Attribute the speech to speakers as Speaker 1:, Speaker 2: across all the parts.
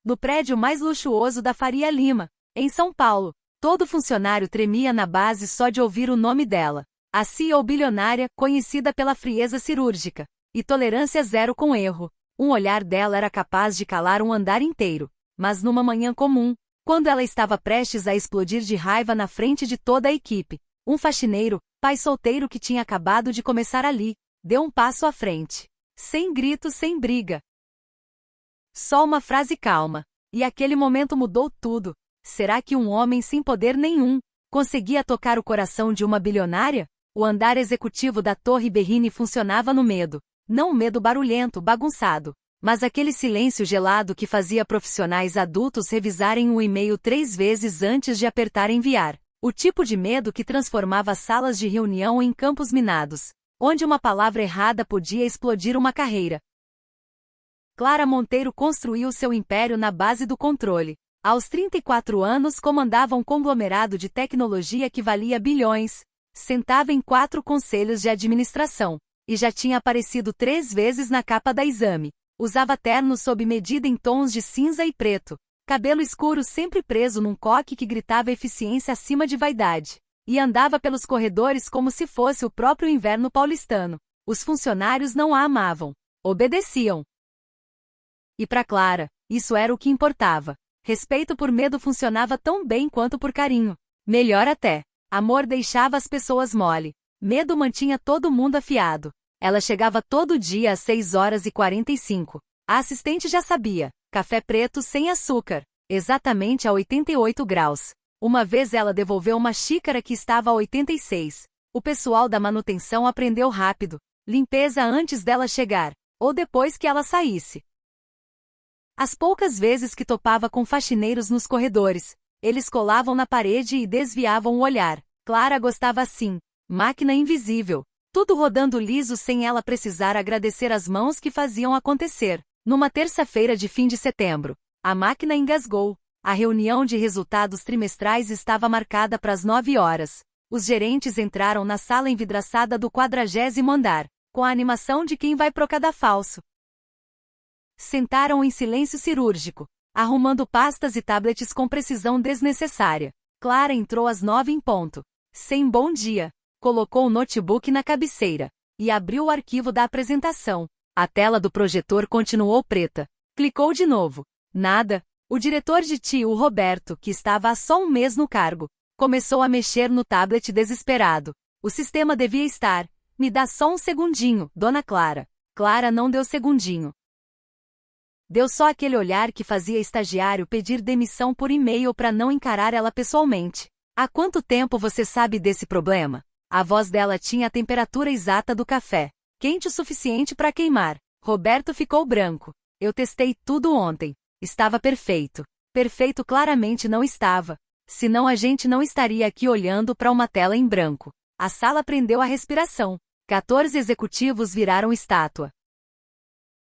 Speaker 1: no prédio mais luxuoso da Faria Lima, em São Paulo. Todo funcionário tremia na base só de ouvir o nome dela. A CEO bilionária, conhecida pela frieza cirúrgica e tolerância zero com erro. Um olhar dela era capaz de calar um andar inteiro. Mas numa manhã comum, quando ela estava prestes a explodir de raiva na frente de toda a equipe, um faxineiro, pai solteiro que tinha acabado de começar ali, deu um passo à frente. Sem grito, sem briga. Só uma frase calma. E aquele momento mudou tudo. Será que um homem sem poder nenhum conseguia tocar o coração de uma bilionária? O andar executivo da Torre Berrini funcionava no medo. Não o medo barulhento, bagunçado, mas aquele silêncio gelado que fazia profissionais adultos revisarem o e-mail 3 vezes antes de apertar enviar. O tipo de medo que transformava salas de reunião em campos minados, onde uma palavra errada podia explodir uma carreira. Clara Monteiro construiu seu império na base do controle. Aos 34 anos comandava um conglomerado de tecnologia que valia bilhões, sentava em 4 conselhos de administração, e já tinha aparecido 3 vezes na capa da Exame. Usava terno sob medida em tons de cinza e preto, cabelo escuro sempre preso num coque que gritava eficiência acima de vaidade, e andava pelos corredores como se fosse o próprio inverno paulistano. Os funcionários não a amavam, obedeciam. E para Clara, isso era o que importava. Respeito por medo funcionava tão bem quanto por carinho. Melhor até. Amor deixava as pessoas mole. Medo mantinha todo mundo afiado. Ela chegava todo dia às 6h45. A assistente já sabia. Café preto sem açúcar. Exatamente a 88 graus. Uma vez ela devolveu uma xícara que estava a 86. O pessoal da manutenção aprendeu rápido. Limpeza antes dela chegar, ou depois que ela saísse. As poucas vezes que topava com faxineiros nos corredores, eles colavam na parede e desviavam o olhar. Clara gostava assim. Máquina invisível. Tudo rodando liso sem ela precisar agradecer as mãos que faziam acontecer. Numa terça-feira de fim de setembro, a máquina engasgou. A reunião de resultados trimestrais estava marcada para as 9 horas. Os gerentes entraram na sala envidraçada do 40º andar, com a animação de quem vai pro cadafalso. Sentaram em silêncio cirúrgico, arrumando pastas e tablets com precisão desnecessária. Clara entrou às 9 em ponto. Sem bom dia. Colocou o notebook na cabeceira e abriu o arquivo da apresentação. A tela do projetor continuou preta. Clicou de novo. Nada. O diretor de TI, o Roberto, que estava há só um mês no cargo, começou a mexer no tablet desesperado. O sistema devia estar. Me dá só um segundinho, dona Clara. Clara não deu segundinho. Deu só aquele olhar que fazia estagiário pedir demissão por e-mail para não encarar ela pessoalmente. Há quanto tempo você sabe desse problema? A voz dela tinha a temperatura exata do café. Quente o suficiente para queimar. Roberto ficou branco. Eu testei tudo ontem. Estava perfeito. Perfeito claramente não estava. Senão a gente não estaria aqui olhando para uma tela em branco. A sala prendeu a respiração. 14 executivos viraram estátua.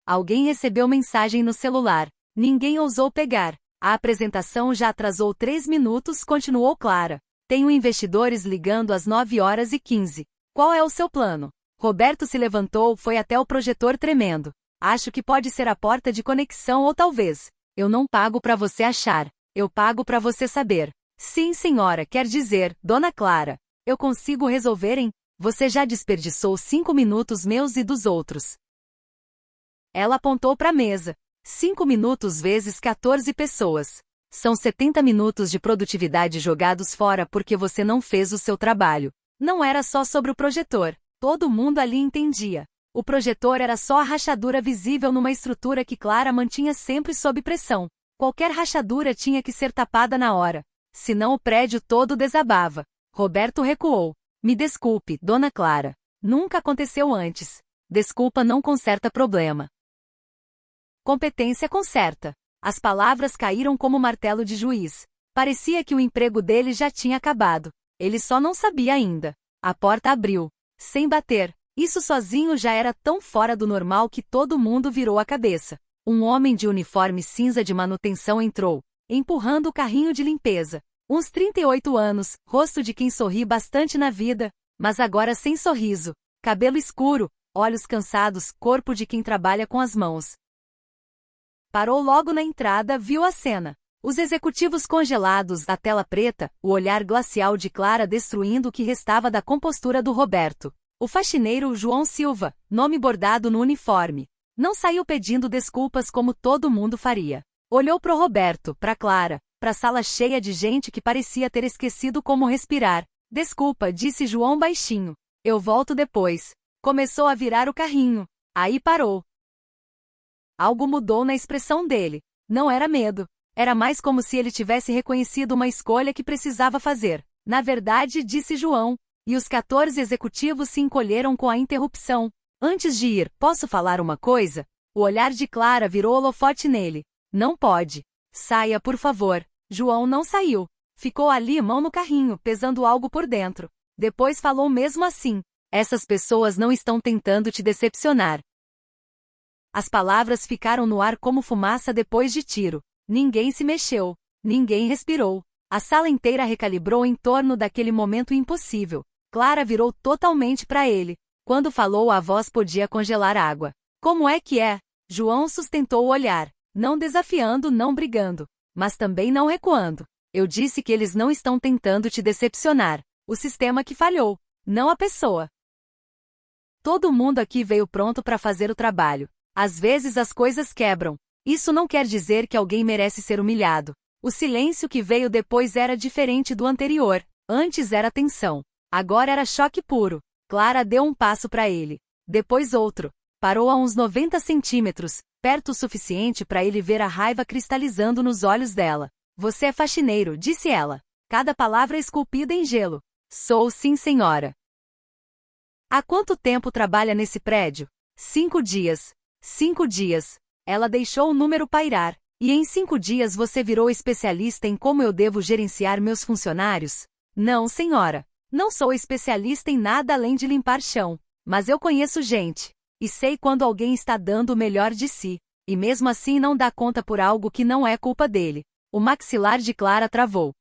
Speaker 1: Alguém recebeu mensagem no celular. Ninguém ousou pegar. A apresentação já atrasou 3 minutos, continuou Clara. Tenho investidores ligando às 9h15. Qual é o seu plano? Roberto se levantou, foi até o projetor tremendo. Acho que pode ser a porta de conexão ou talvez. Eu não pago para você achar. Eu pago para você saber. Sim, senhora, quer dizer, dona Clara. Eu consigo resolver em... Você já desperdiçou 5 minutos meus e dos outros. Ela apontou para a mesa. 5 minutos vezes 14 pessoas. São 70 minutos de produtividade jogados fora porque você não fez o seu trabalho. Não era só sobre o projetor. Todo mundo ali entendia. O projetor era só a rachadura visível numa estrutura que Clara mantinha sempre sob pressão. Qualquer rachadura tinha que ser tapada na hora. Senão o prédio todo desabava. Roberto recuou. Me desculpe, dona Clara. Nunca aconteceu antes. Desculpa não conserta problema. Competência conserta. As palavras caíram como martelo de juiz. Parecia que o emprego dele já tinha acabado. Ele só não sabia ainda. A porta abriu. Sem bater. Isso sozinho já era tão fora do normal que todo mundo virou a cabeça. Um homem de uniforme cinza de manutenção entrou, empurrando o carrinho de limpeza. Uns 38 anos, rosto de quem sorri bastante na vida, mas agora sem sorriso. Cabelo escuro, olhos cansados, corpo de quem trabalha com as mãos. Parou logo na entrada, viu a cena. Os executivos congelados, a tela preta, o olhar glacial de Clara destruindo o que restava da compostura do Roberto. O faxineiro João Silva, nome bordado no uniforme. Não saiu pedindo desculpas como todo mundo faria. Olhou pro Roberto, pra Clara, pra sala cheia de gente que parecia ter esquecido como respirar. Desculpa, disse João baixinho. Eu volto depois. Começou a virar o carrinho. Aí parou. Algo mudou na expressão dele. Não era medo. Era mais como se ele tivesse reconhecido uma escolha que precisava fazer. Na verdade, disse João. E os 14 executivos se encolheram com a interrupção. Antes de ir, posso falar uma coisa? O olhar de Clara virou holofote nele. Não pode. Saia, por favor. João não saiu. Ficou ali, mão no carrinho, pesando algo por dentro. Depois falou mesmo assim. Essas pessoas não estão tentando te decepcionar. As palavras ficaram no ar como fumaça depois de tiro. Ninguém se mexeu. Ninguém respirou. A sala inteira recalibrou em torno daquele momento impossível. Clara virou totalmente para ele. Quando falou, a voz podia congelar água. Como é que é? João sustentou o olhar. Não desafiando, não brigando. Mas também não recuando. Eu disse que eles não estão tentando te decepcionar. O sistema que falhou. Não a pessoa. Todo mundo aqui veio pronto para fazer o trabalho. Às vezes as coisas quebram. Isso não quer dizer que alguém merece ser humilhado. O silêncio que veio depois era diferente do anterior. Antes era tensão. Agora era choque puro. Clara deu um passo para ele. Depois outro. Parou a uns 90 centímetros, perto o suficiente para ele ver a raiva cristalizando nos olhos dela. Você é faxineiro, disse ela. Cada palavra esculpida em gelo. Sou, sim, senhora. Há quanto tempo trabalha nesse prédio? 5 dias. 5 dias. Ela deixou o número pairar. E em 5 dias você virou especialista em como eu devo gerenciar meus funcionários? Não, senhora. Não sou especialista em nada além de limpar chão. Mas eu conheço gente. E sei quando alguém está dando o melhor de si. E mesmo assim não dá conta por algo que não é culpa dele. O maxilar de Clara travou.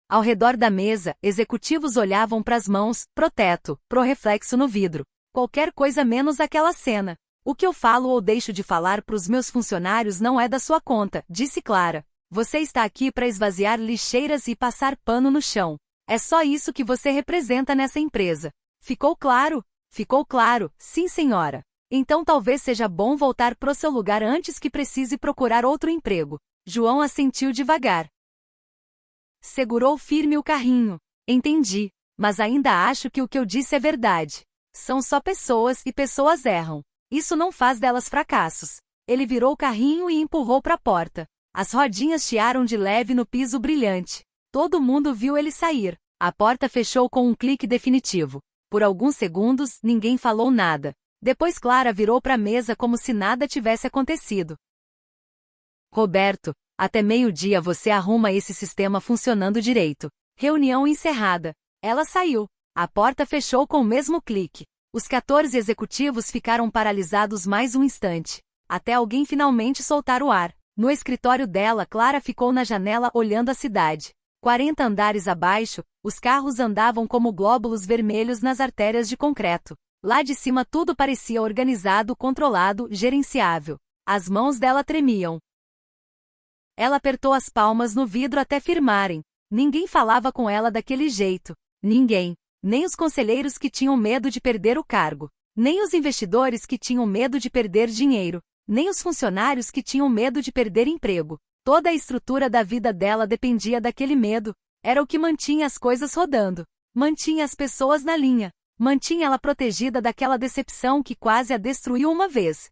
Speaker 1: Ao redor da mesa, executivos olhavam para as mãos, pro teto, pro reflexo no vidro. Qualquer coisa menos aquela cena. O que eu falo ou deixo de falar para os meus funcionários não é da sua conta, disse Clara. Você está aqui para esvaziar lixeiras e passar pano no chão. É só isso que você representa nessa empresa. Ficou claro? Ficou claro, sim, senhora. Então talvez seja bom voltar pro seu lugar antes que precise procurar outro emprego. João assentiu devagar. Segurou firme o carrinho. Entendi, mas ainda acho que o que eu disse é verdade. São só pessoas e pessoas erram. Isso não faz delas fracassos. Ele virou o carrinho e empurrou para a porta. As rodinhas chiaram de leve no piso brilhante. Todo mundo viu ele sair. A porta fechou com um clique definitivo. Por alguns segundos, ninguém falou nada. Depois Clara virou para a mesa como se nada tivesse acontecido. Roberto, até meio-dia você arruma esse sistema funcionando direito. Reunião encerrada. Ela saiu. A porta fechou com o mesmo clique. Os 14 executivos ficaram paralisados mais um instante. Até alguém finalmente soltar o ar. No escritório dela, Clara ficou na janela olhando a cidade. 40 andares abaixo, os carros andavam como glóbulos vermelhos nas artérias de concreto. Lá de cima tudo parecia organizado, controlado, gerenciável. As mãos dela tremiam. Ela apertou as palmas no vidro até firmarem. Ninguém falava com ela daquele jeito. Ninguém. Nem os conselheiros que tinham medo de perder o cargo. Nem os investidores que tinham medo de perder dinheiro. Nem os funcionários que tinham medo de perder emprego. Toda a estrutura da vida dela dependia daquele medo. Era o que mantinha as coisas rodando. Mantinha as pessoas na linha. Mantinha ela protegida daquela decepção que quase a destruiu uma vez.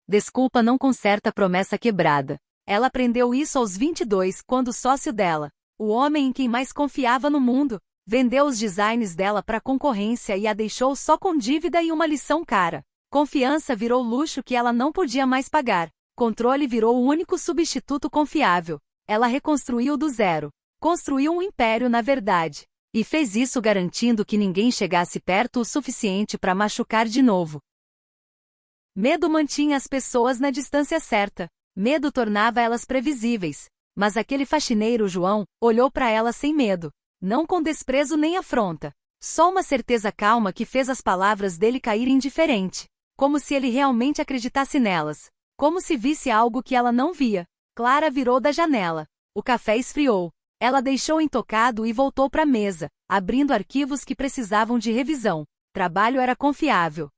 Speaker 1: Desculpa não conserta promessa quebrada. Ela aprendeu isso aos 22, quando o sócio dela, o homem em quem mais confiava no mundo, vendeu os designs dela para a concorrência e a deixou só com dívida e uma lição cara. Confiança virou luxo que ela não podia mais pagar. Controle virou o único substituto confiável. Ela reconstruiu do zero. Construiu um império na verdade. E fez isso garantindo que ninguém chegasse perto o suficiente para machucar de novo. Medo mantinha as pessoas na distância certa. Medo tornava elas previsíveis. Mas aquele faxineiro João olhou para ela sem medo. Não com desprezo nem afronta. Só uma certeza calma que fez as palavras dele caírem indiferente. Como se ele realmente acreditasse nelas. como se visse algo que ela não via. Clara virou da janela. O café esfriou. Ela deixou intocado e voltou para a mesa, abrindo arquivos que precisavam de revisão. Trabalho era confiável.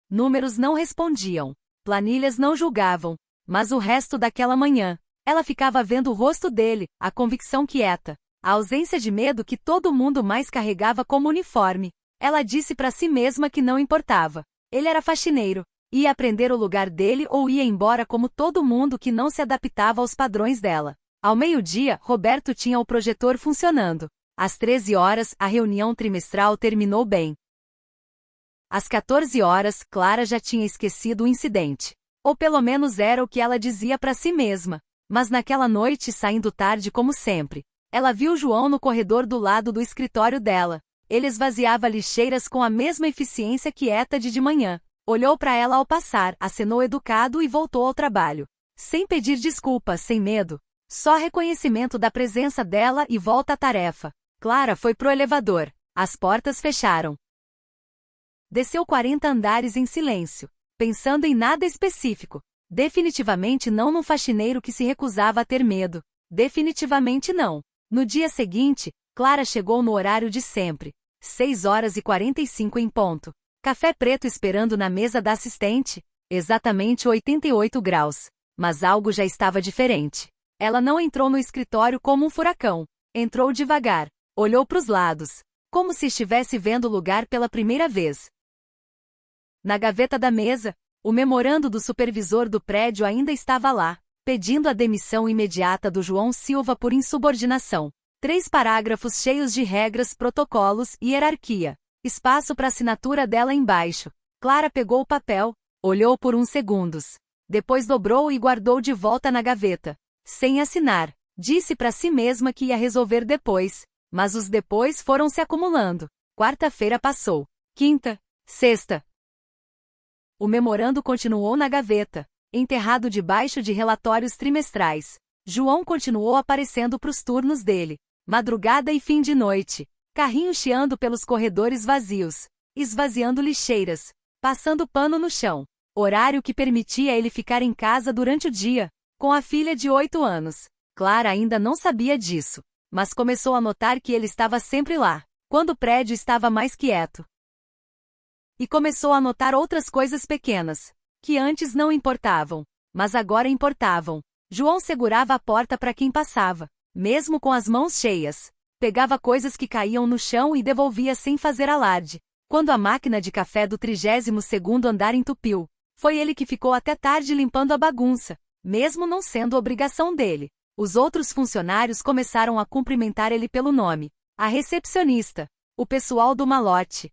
Speaker 1: Números não respondiam. Planilhas não julgavam. Mas o resto daquela manhã, ela ficava vendo o rosto dele, a convicção quieta, a ausência de medo que todo mundo mais carregava como uniforme. Ela disse para si mesma que não importava. Ele era faxineiro. Ia aprender o lugar dele ou ia embora como todo mundo que não se adaptava aos padrões dela. Ao meio-dia, Roberto tinha o projetor funcionando. Às 13 horas, a reunião trimestral terminou bem. Às 14 horas, Clara já tinha esquecido o incidente. Ou pelo menos era o que ela dizia para si mesma. Mas naquela noite, saindo tarde como sempre, ela viu João no corredor do lado do escritório dela. Ele esvaziava lixeiras com a mesma eficiência quieta de manhã. Olhou para ela ao passar, acenou educado e voltou ao trabalho. Sem pedir desculpas, sem medo. Só reconhecimento da presença dela e volta à tarefa. Clara foi pro elevador. As portas fecharam. Desceu 40 andares em silêncio, pensando em nada específico. Definitivamente não num faxineiro que se recusava a ter medo. Definitivamente não. No dia seguinte, Clara chegou no horário de sempre. 6h45 em ponto. Café preto esperando na mesa da assistente. Exatamente 88 graus. Mas algo já estava diferente. Ela não entrou no escritório como um furacão. Entrou devagar. Olhou para os lados. Como se estivesse vendo o lugar pela primeira vez. Na gaveta da mesa, o memorando do supervisor do prédio ainda estava lá, pedindo a demissão imediata do João Silva por insubordinação. 3 parágrafos cheios de regras, protocolos e hierarquia. Espaço para assinatura dela embaixo. Clara pegou o papel, olhou por uns segundos. Depois dobrou e guardou de volta na gaveta. Sem assinar. Disse para si mesma que ia resolver depois. Mas os depois foram se acumulando. Quarta-feira passou. Quinta. Sexta. O memorando continuou na gaveta, enterrado debaixo de relatórios trimestrais. João continuou aparecendo para os turnos dele. Madrugada e fim de noite. Carrinho chiando pelos corredores vazios. Esvaziando lixeiras. Passando pano no chão. Horário que permitia ele ficar em casa durante o dia. Com a filha de 8 anos. Clara ainda não sabia disso. Mas começou a notar que ele estava sempre lá. Quando o prédio estava mais quieto. E começou a notar outras coisas pequenas. Que antes não importavam. Mas agora importavam. João segurava a porta para quem passava. Mesmo com as mãos cheias. Pegava coisas que caíam no chão e devolvia sem fazer alarde. Quando a máquina de café do 32º andar entupiu, foi ele que ficou até tarde limpando a bagunça, mesmo não sendo obrigação dele. Os outros funcionários começaram a cumprimentar ele pelo nome. A recepcionista. O pessoal do malote.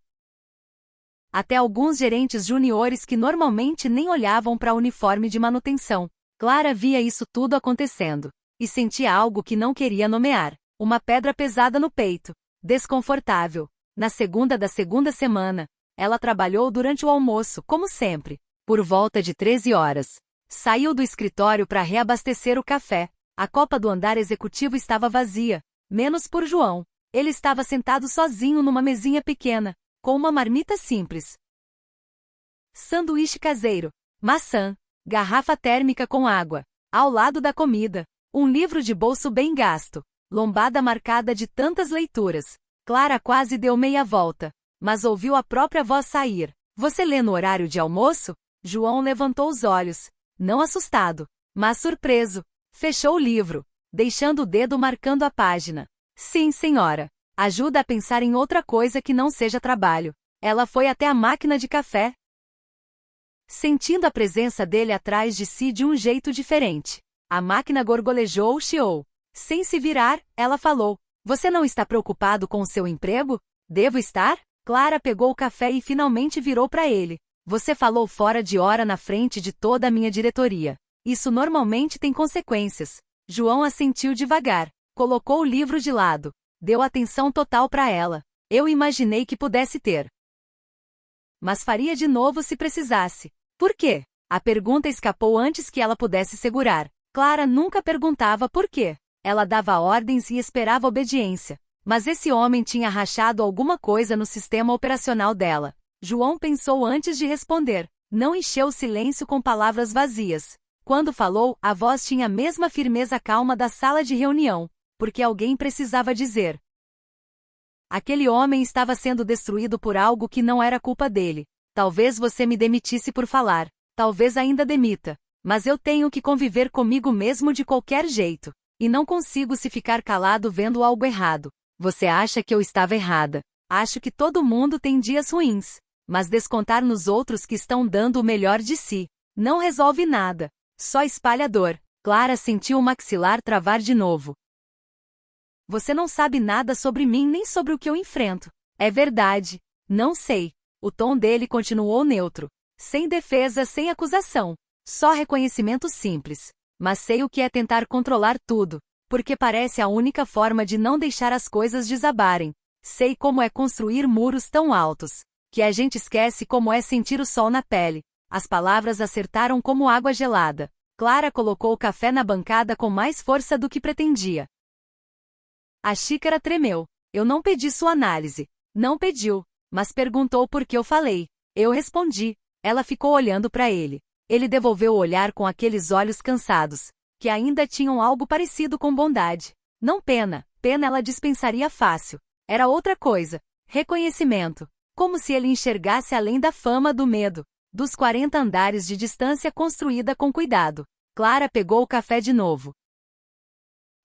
Speaker 1: Até alguns gerentes juniores que normalmente nem olhavam para o uniforme de manutenção. Clara via isso tudo acontecendo. E sentia algo que não queria nomear. Uma pedra pesada no peito. Desconfortável. Na segunda da segunda semana, ela trabalhou durante o almoço, como sempre. Por volta de 13 horas. Saiu do escritório para reabastecer o café. A copa do andar executivo estava vazia. Menos por João. Ele estava sentado sozinho numa mesinha pequena, com uma marmita simples. Sanduíche caseiro. Maçã. Garrafa térmica com água. Ao lado da comida. Um livro de bolso bem gasto. Lombada marcada de tantas leituras. Clara quase deu meia volta, mas ouviu a própria voz sair. Você lê no horário de almoço? João levantou os olhos, não assustado, mas surpreso. Fechou o livro, deixando o dedo marcando a página. Sim, senhora. Ajuda a pensar em outra coisa que não seja trabalho. Ela foi até a máquina de café, sentindo a presença dele atrás de si de um jeito diferente. A máquina gorgolejou, chiou. Sem se virar, ela falou. Você não está preocupado com o seu emprego? Devo estar? Clara pegou o café e finalmente virou para ele. Você falou fora de hora na frente de toda a minha diretoria. Isso normalmente tem consequências. João assentiu devagar. Colocou o livro de lado. Deu atenção total para ela. Eu imaginei que pudesse ter. Mas faria de novo se precisasse. Por quê? A pergunta escapou antes que ela pudesse segurar. Clara nunca perguntava por quê. Ela dava ordens e esperava obediência. Mas esse homem tinha rachado alguma coisa no sistema operacional dela. João pensou antes de responder. Não encheu o silêncio com palavras vazias. Quando falou, a voz tinha a mesma firmeza calma da sala de reunião, porque alguém precisava dizer. Aquele homem estava sendo destruído por algo que não era culpa dele. Talvez você me demitisse por falar. Talvez ainda demita. Mas eu tenho que conviver comigo mesmo de qualquer jeito. E não consigo se ficar calado vendo algo errado. Você acha que eu estava errada. Acho que todo mundo tem dias ruins. Mas descontar nos outros que estão dando o melhor de si não resolve nada. Só espalha dor. Clara sentiu o maxilar travar de novo. Você não sabe nada sobre mim nem sobre o que eu enfrento. É verdade. Não sei. O tom dele continuou neutro. Sem defesa, sem acusação. Só reconhecimento simples. Mas sei o que é tentar controlar tudo. Porque parece a única forma de não deixar as coisas desabarem. Sei como é construir muros tão altos que a gente esquece como é sentir o sol na pele. As palavras acertaram como água gelada. Clara colocou o café na bancada com mais força do que pretendia. A xícara tremeu. Eu não pedi sua análise. Não pediu, mas perguntou por que eu falei. Eu respondi. Ela ficou olhando para ele. Ele devolveu o olhar com aqueles olhos cansados, que ainda tinham algo parecido com bondade. Não pena. Pena ela dispensaria fácil. Era outra coisa. Reconhecimento. Como se ele enxergasse além da fama do medo. Dos 40 andares de distância construída com cuidado. Clara pegou o café de novo.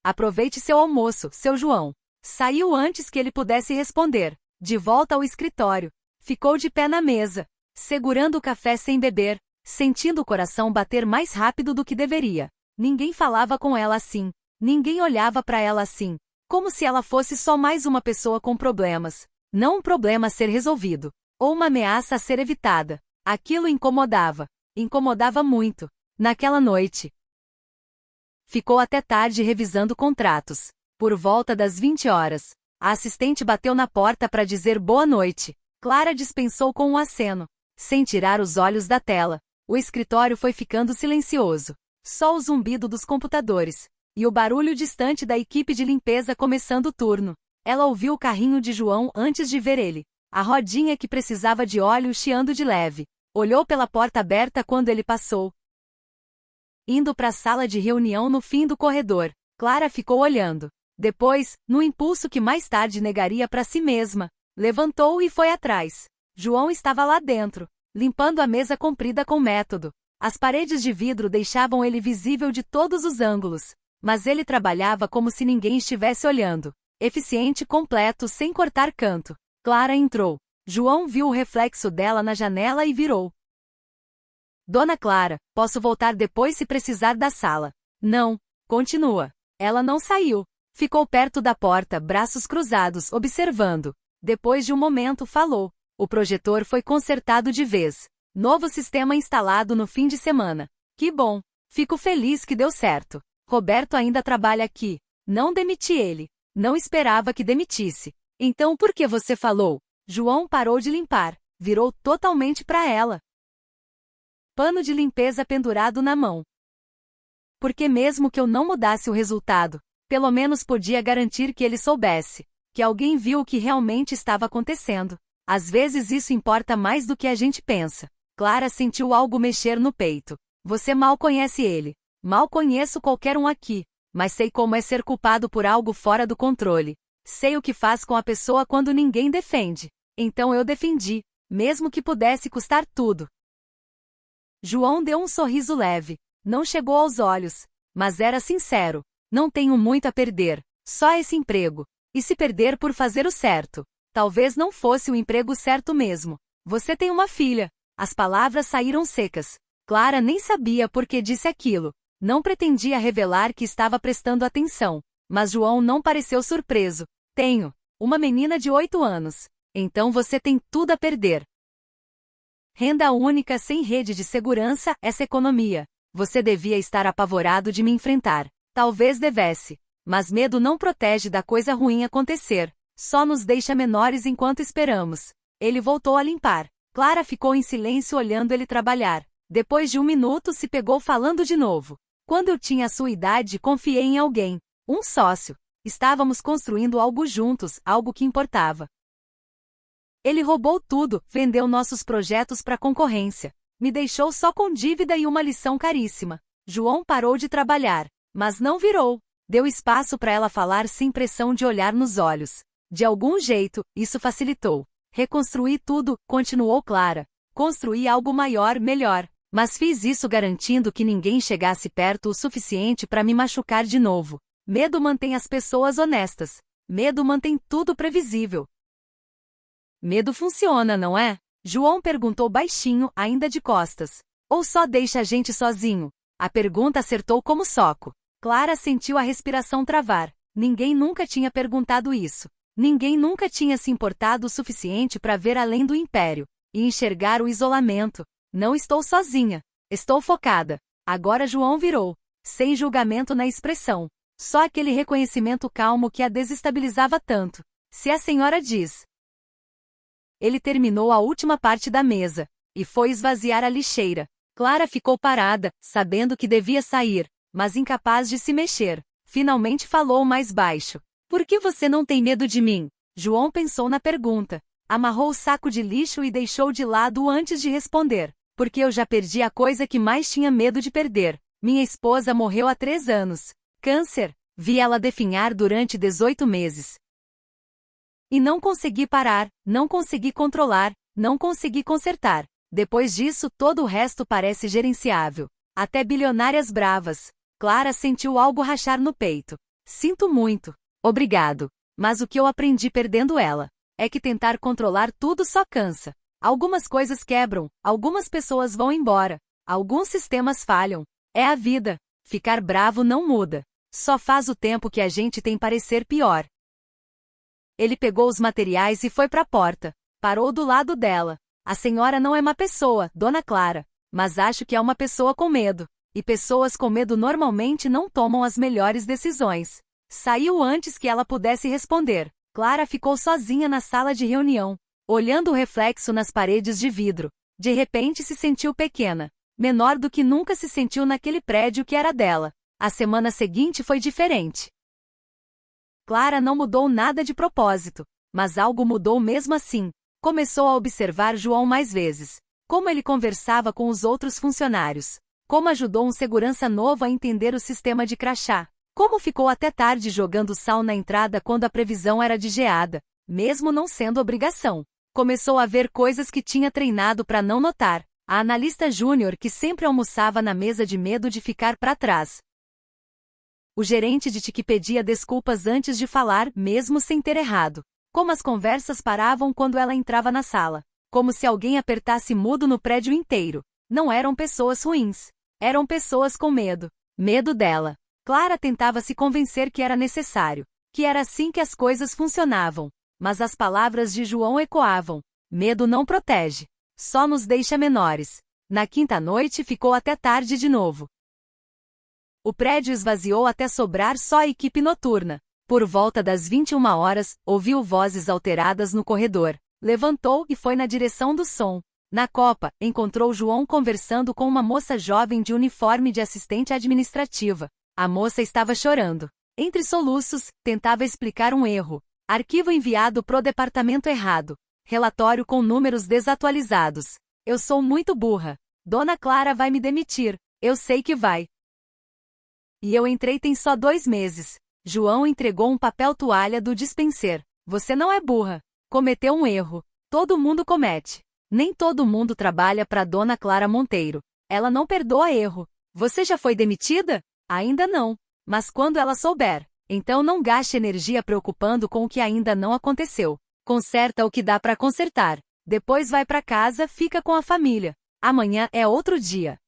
Speaker 1: Aproveite seu almoço, seu João. Saiu antes que ele pudesse responder. De volta ao escritório. Ficou de pé na mesa, segurando o café sem beber, sentindo o coração bater mais rápido do que deveria. Ninguém falava com ela assim. Ninguém olhava para ela assim. Como se ela fosse só mais uma pessoa com problemas. Não um problema a ser resolvido. Ou uma ameaça a ser evitada. Aquilo incomodava. Incomodava muito. Naquela noite. Ficou até tarde revisando contratos. Por volta das 20 horas. A assistente bateu na porta para dizer boa noite. Clara dispensou com um aceno. Sem tirar os olhos da tela. O escritório foi ficando silencioso. Só o zumbido dos computadores. E o barulho distante da equipe de limpeza começando o turno. Ela ouviu o carrinho de João antes de ver ele. A rodinha que precisava de óleo chiando de leve. Olhou pela porta aberta quando ele passou. Indo para a sala de reunião no fim do corredor. Clara ficou olhando. Depois, no impulso que mais tarde negaria para si mesma, levantou e foi atrás. João estava lá dentro, limpando a mesa comprida com método. As paredes de vidro deixavam ele visível de todos os ângulos. Mas ele trabalhava como se ninguém estivesse olhando. Eficiente, completo, sem cortar canto. Clara entrou. João viu o reflexo dela na janela e virou. Dona Clara, posso voltar depois se precisar da sala. Não. Continua. Ela não saiu. Ficou perto da porta, braços cruzados, observando. Depois de um momento falou. O projetor foi consertado de vez. Novo sistema instalado no fim de semana. Que bom. Fico feliz que deu certo. Roberto ainda trabalha aqui. Não demiti ele. Não esperava que demitisse. Então por que você falou? João parou de limpar. Virou totalmente para ela. Pano de limpeza pendurado na mão. Porque mesmo que eu não mudasse o resultado, pelo menos podia garantir que ele soubesse. Que alguém viu o que realmente estava acontecendo. Às vezes isso importa mais do que a gente pensa. Clara sentiu algo mexer no peito. Você mal conhece ele. Mal conheço qualquer um aqui. Mas sei como é ser culpado por algo fora do controle. Sei o que faz com a pessoa quando ninguém defende. Então eu defendi. Mesmo que pudesse custar tudo. João deu um sorriso leve. Não chegou aos olhos. Mas era sincero. Não tenho muito a perder. Só esse emprego. E se perder por fazer o certo? Talvez não fosse o emprego certo mesmo. Você tem uma filha. As palavras saíram secas. Clara nem sabia por que disse aquilo. Não pretendia revelar que estava prestando atenção. Mas João não pareceu surpreso. Tenho. Uma menina de 8 anos. Então você tem tudo a perder. Renda única sem rede de segurança, essa economia. Você devia estar apavorado de me enfrentar. Talvez devesse. Mas medo não protege da coisa ruim acontecer. Só nos deixa menores enquanto esperamos. Ele voltou a limpar. Clara ficou em silêncio olhando ele trabalhar. Depois de um minuto se pegou falando de novo. Quando eu tinha a sua idade, confiei em alguém. Um sócio. Estávamos construindo algo juntos, algo que importava. Ele roubou tudo, vendeu nossos projetos para a concorrência. Me deixou só com dívida e uma lição caríssima. João parou de trabalhar, mas não virou. Deu espaço para ela falar sem pressão de olhar nos olhos. De algum jeito, isso facilitou. Reconstruí tudo, continuou Clara. Construí algo maior, melhor. Mas fiz isso garantindo que ninguém chegasse perto o suficiente para me machucar de novo. Medo mantém as pessoas honestas. Medo mantém tudo previsível. Medo funciona, não é? João perguntou baixinho, ainda de costas. Ou só deixa a gente sozinho? A pergunta acertou como soco. Clara sentiu a respiração travar. Ninguém nunca tinha perguntado isso. Ninguém nunca tinha se importado o suficiente para ver além do império e enxergar o isolamento. Não estou sozinha. Estou focada. Agora João virou, sem julgamento na expressão. Só aquele reconhecimento calmo que a desestabilizava tanto. Se a senhora diz. Ele terminou a última parte da mesa e foi esvaziar a lixeira. Clara ficou parada, sabendo que devia sair, mas incapaz de se mexer. Finalmente falou mais baixo. Por que você não tem medo de mim? João pensou na pergunta. Amarrou o saco de lixo e deixou de lado antes de responder. Porque eu já perdi a coisa que mais tinha medo de perder. Minha esposa morreu há 3 anos. Câncer. Vi ela definhar durante 18 meses. E não consegui parar, não consegui controlar, não consegui consertar. Depois disso, todo o resto parece gerenciável. Até bilionárias bravas. Clara sentiu algo rachar no peito. Sinto muito. Obrigado. Mas o que eu aprendi perdendo ela é que tentar controlar tudo só cansa. Algumas coisas quebram, algumas pessoas vão embora, alguns sistemas falham. É a vida. Ficar bravo não muda. Só faz o tempo que a gente tem parecer pior. Ele pegou os materiais e foi para a porta. Parou do lado dela. A senhora não é má pessoa, Dona Clara. Mas acho que é uma pessoa com medo. E pessoas com medo normalmente não tomam as melhores decisões. Saiu antes que ela pudesse responder. Clara ficou sozinha na sala de reunião, olhando o reflexo nas paredes de vidro. De repente se sentiu pequena. Menor do que nunca se sentiu naquele prédio que era dela. A semana seguinte foi diferente. Clara não mudou nada de propósito, mas algo mudou mesmo assim. Começou a observar João mais vezes. Como ele conversava com os outros funcionários. Como ajudou um segurança novo a entender o sistema de crachá. Como ficou até tarde jogando sal na entrada quando a previsão era de geada, mesmo não sendo obrigação. Começou a ver coisas que tinha treinado para não notar. A analista júnior que sempre almoçava na mesa de medo de ficar para trás. O gerente de TIC pedia desculpas antes de falar, mesmo sem ter errado. Como as conversas paravam quando ela entrava na sala. Como se alguém apertasse mudo no prédio inteiro. Não eram pessoas ruins. Eram pessoas com medo. Medo dela. Clara tentava se convencer que era necessário. Que era assim que as coisas funcionavam. Mas as palavras de João ecoavam. Medo não protege. Só nos deixa menores. Na quinta noite ficou até tarde de novo. O prédio esvaziou até sobrar só a equipe noturna. Por volta das 21 horas, ouviu vozes alteradas no corredor. Levantou e foi na direção do som. Na copa, encontrou João conversando com uma moça jovem de uniforme de assistente administrativa. A moça estava chorando. Entre soluços, tentava explicar um erro. Arquivo enviado pro departamento errado. Relatório com números desatualizados. Eu sou muito burra. Dona Clara vai me demitir. Eu sei que vai. E eu entrei tem só 2 meses. João entregou um papel toalha do dispenser. Você não é burra. Cometeu um erro. Todo mundo comete. Nem todo mundo trabalha para Dona Clara Monteiro. Ela não perdoa erro. Você já foi demitida? Ainda não. Mas quando ela souber, então não gaste energia preocupando com o que ainda não aconteceu. Conserta o que dá para consertar. Depois vai para casa, fica com a família. Amanhã é outro dia.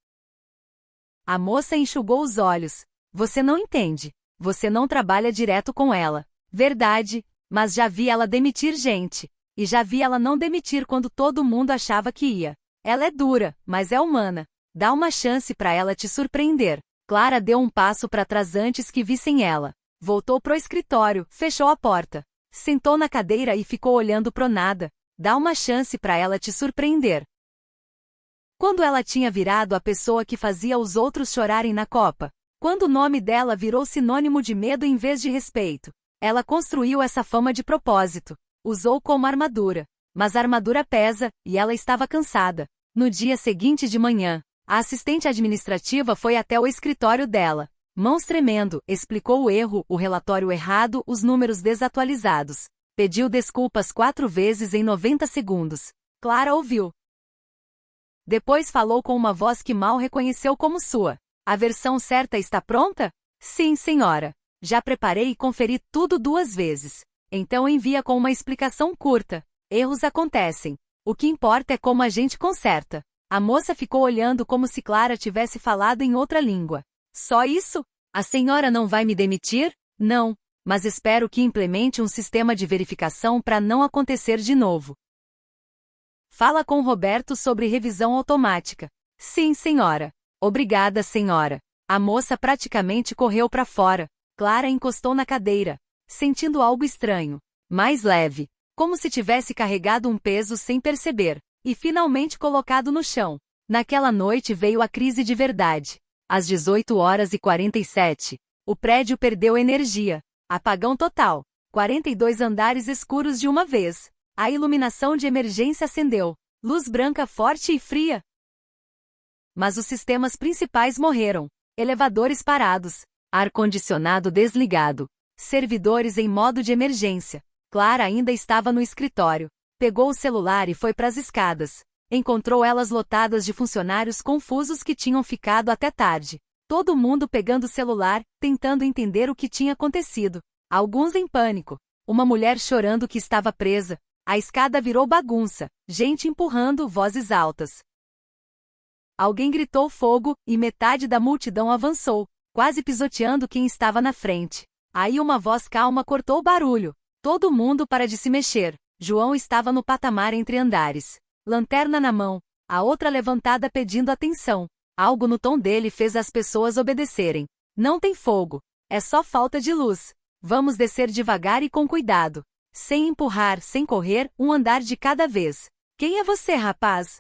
Speaker 1: A moça enxugou os olhos. Você não entende. Você não trabalha direto com ela. Verdade, mas já vi ela demitir gente. E já vi ela não demitir quando todo mundo achava que ia. Ela é dura, mas é humana. Dá uma chance para ela te surpreender. Clara deu um passo para trás antes que vissem ela. Voltou pro escritório, fechou a porta. Sentou na cadeira e ficou olhando pro nada. Dá uma chance para ela te surpreender. Quando ela tinha virado a pessoa que fazia os outros chorarem na copa. Quando o nome dela virou sinônimo de medo em vez de respeito. Ela construiu essa fama de propósito. Usou como armadura. Mas a armadura pesa, e ela estava cansada. No dia seguinte de manhã, a assistente administrativa foi até o escritório dela. Mãos tremendo, explicou o erro, o relatório errado, os números desatualizados. Pediu desculpas 4 vezes em 90 segundos. Clara ouviu. Depois falou com uma voz que mal reconheceu como sua. A versão certa está pronta? Sim, senhora. Já preparei e conferi tudo 2 vezes. Então envia com uma explicação curta. Erros acontecem. O que importa é como a gente conserta. A moça ficou olhando como se Clara tivesse falado em outra língua. Só isso? A senhora não vai me demitir? Não. Mas espero que implemente um sistema de verificação para não acontecer de novo. Fala com Roberto sobre revisão automática. Sim, senhora. Obrigada, senhora. A moça praticamente correu para fora. Clara encostou na cadeira, sentindo algo estranho, mais leve, como se tivesse carregado um peso sem perceber, e finalmente colocado no chão. Naquela noite veio a crise de verdade. Às 18h47, o prédio perdeu energia. Apagão total. 42 andares escuros de uma vez. A iluminação de emergência acendeu. Luz branca forte e fria. Mas os sistemas principais morreram. Elevadores parados. Ar-condicionado desligado. Servidores em modo de emergência. Clara ainda estava no escritório. Pegou o celular e foi para as escadas. Encontrou elas lotadas de funcionários confusos que tinham ficado até tarde. Todo mundo pegando o celular, tentando entender o que tinha acontecido. Alguns em pânico. Uma mulher chorando que estava presa. A escada virou bagunça. Gente empurrando, vozes altas. Alguém gritou fogo, e metade da multidão avançou, quase pisoteando quem estava na frente. Aí uma voz calma cortou o barulho. Todo mundo para de se mexer. João estava no patamar entre andares. Lanterna na mão, a outra levantada pedindo atenção. Algo no tom dele fez as pessoas obedecerem. Não tem fogo. É só falta de luz. Vamos descer devagar e com cuidado. Sem empurrar, sem correr, um andar de cada vez. Quem é você, rapaz?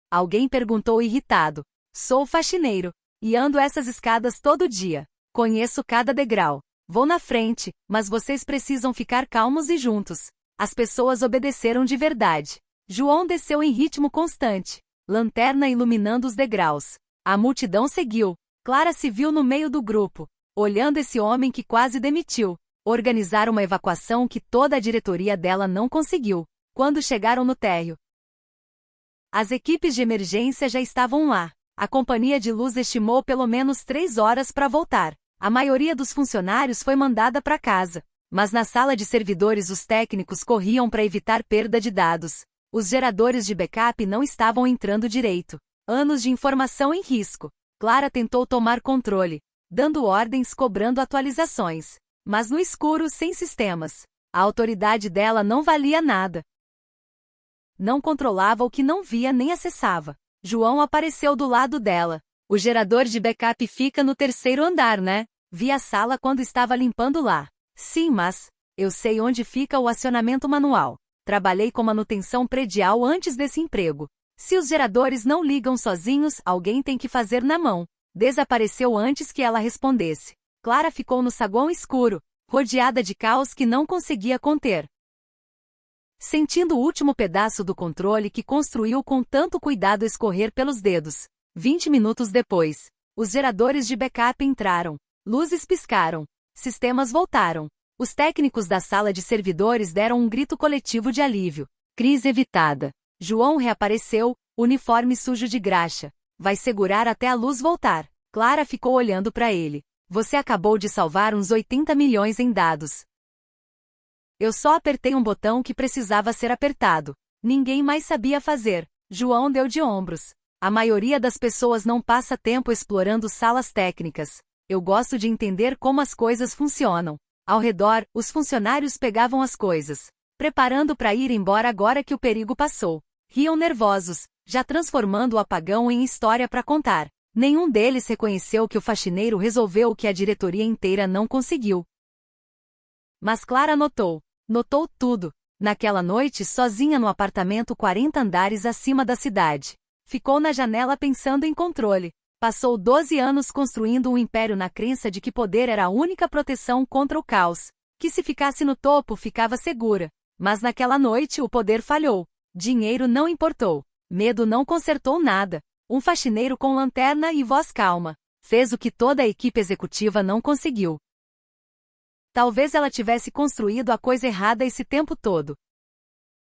Speaker 1: Alguém perguntou irritado. Sou faxineiro. E ando essas escadas todo dia. Conheço cada degrau. Vou na frente, mas vocês precisam ficar calmos e juntos. As pessoas obedeceram de verdade. João desceu em ritmo constante. Lanterna iluminando os degraus. A multidão seguiu. Clara se viu no meio do grupo, olhando esse homem que quase demitiu. Organizar uma evacuação que toda a diretoria dela não conseguiu. Quando chegaram no térreo, as equipes de emergência já estavam lá. A companhia de luz estimou pelo menos 3 horas para voltar. A maioria dos funcionários foi mandada para casa. Mas na sala de servidores os técnicos corriam para evitar perda de dados. Os geradores de backup não estavam entrando direito. Anos de informação em risco. Clara tentou tomar controle, dando ordens, cobrando atualizações. Mas no escuro, sem sistemas. A autoridade dela não valia nada. Não controlava o que não via nem acessava. João apareceu do lado dela. O gerador de backup fica no 3º andar, né? Vi a sala quando estava limpando lá. Sim, mas eu sei onde fica o acionamento manual. Trabalhei com manutenção predial antes desse emprego. Se os geradores não ligam sozinhos, alguém tem que fazer na mão. Desapareceu antes que ela respondesse. Clara ficou no saguão escuro, rodeada de caos que não conseguia conter. Sentindo o último pedaço do controle que construiu com tanto cuidado escorrer pelos dedos. 20 minutos depois, os geradores de backup entraram. Luzes piscaram. Sistemas voltaram. Os técnicos da sala de servidores deram um grito coletivo de alívio. Crise evitada. João reapareceu, uniforme sujo de graxa. Vai segurar até a luz voltar. Clara ficou olhando para ele. Você acabou de salvar uns 80 milhões em dados. Eu só apertei um botão que precisava ser apertado. Ninguém mais sabia fazer. João deu de ombros. A maioria das pessoas não passa tempo explorando salas técnicas. Eu gosto de entender como as coisas funcionam. Ao redor, os funcionários pegavam as coisas, preparando para ir embora agora que o perigo passou. Riam nervosos, já transformando o apagão em história para contar. Nenhum deles reconheceu que o faxineiro resolveu o que a diretoria inteira não conseguiu. Mas Clara notou tudo. Naquela noite, sozinha no apartamento 40 andares acima da cidade. Ficou na janela pensando em controle. Passou 12 anos construindo um império na crença de que poder era a única proteção contra o caos. Que se ficasse no topo ficava segura. Mas naquela noite o poder falhou. Dinheiro não importou. Medo não consertou nada. Um faxineiro com lanterna e voz calma. Fez o que toda a equipe executiva não conseguiu. Talvez ela tivesse construído a coisa errada esse tempo todo.